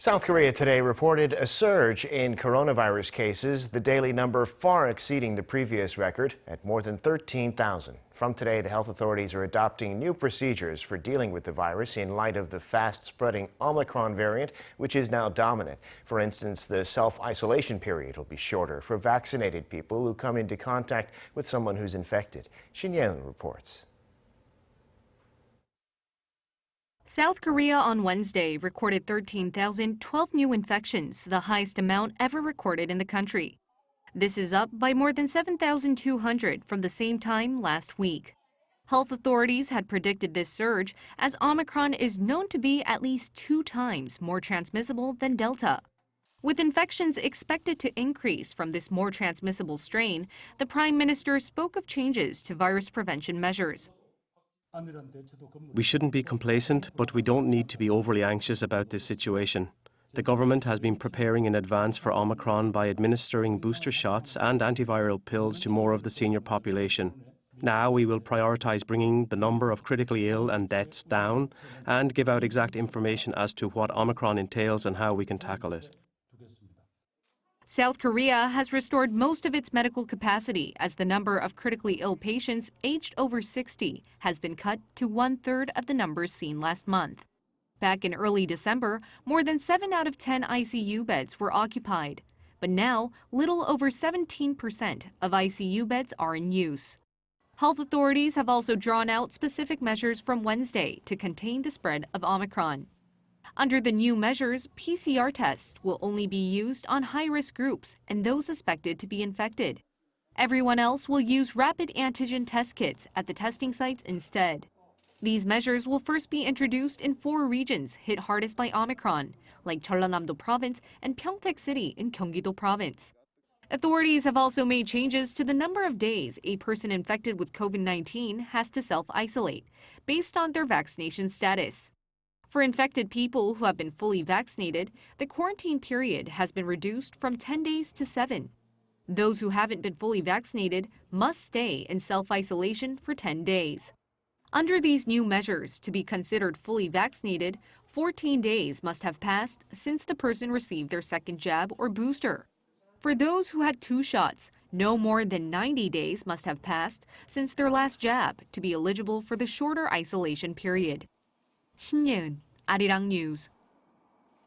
South Korea today reported a surge in coronavirus cases, the daily number far exceeding the previous record at more than 13,000. From today, the health authorities are adopting new procedures for dealing with the virus in light of the fast-spreading Omicron variant, which is now dominant. For instance, the self-isolation period will be shorter for vaccinated people who come into contact with someone who's infected. Shin Ye-eun reports. South Korea on Wednesday recorded 13,012 new infections, the highest amount ever recorded in the country. This is up by more than 7,200 from the same time last week. Health authorities had predicted this surge as Omicron is known to be at least 2 times more transmissible than Delta. With infections expected to increase from this more transmissible strain, the Prime Minister spoke of changes to virus prevention measures. We shouldn't be complacent, but we don't need to be overly anxious about this situation. The government has been preparing in advance for Omicron by administering booster shots and antiviral pills to more of the senior population. Now we will prioritise bringing the number of critically ill and deaths down and give out exact information as to what Omicron entails and how we can tackle it. South Korea has restored most of its medical capacity as the number of critically ill patients aged over 60 has been cut to 1/3 of the numbers seen last month. Back in early December, more than 7 out of 10 ICU beds were occupied. But now, little over 17% of ICU beds are in use. Health authorities have also drawn out specific measures from Wednesday to contain the spread of Omicron. Under the new measures, PCR tests will only be used on high-risk groups and those suspected to be infected. Everyone else will use rapid antigen test kits at the testing sites instead. These measures will first be introduced in 4 regions hit hardest by Omicron, like Jeollanam-do Province and Pyeongtaek City in Gyeonggi-do Province. Authorities have also made changes to the number of days a person infected with COVID-19 has to self-isolate, based on their vaccination status. For infected people who have been fully vaccinated, the quarantine period has been reduced from 10 days to 7. Those who haven't been fully vaccinated must stay in self-isolation for 10 days. Under these new measures, to be considered fully vaccinated, 14 days must have passed since the person received their second jab or booster. For those who had 2 shots, no more than 90 days must have passed since their last jab to be eligible for the shorter isolation period. Shin Ye-eun, Arirang News.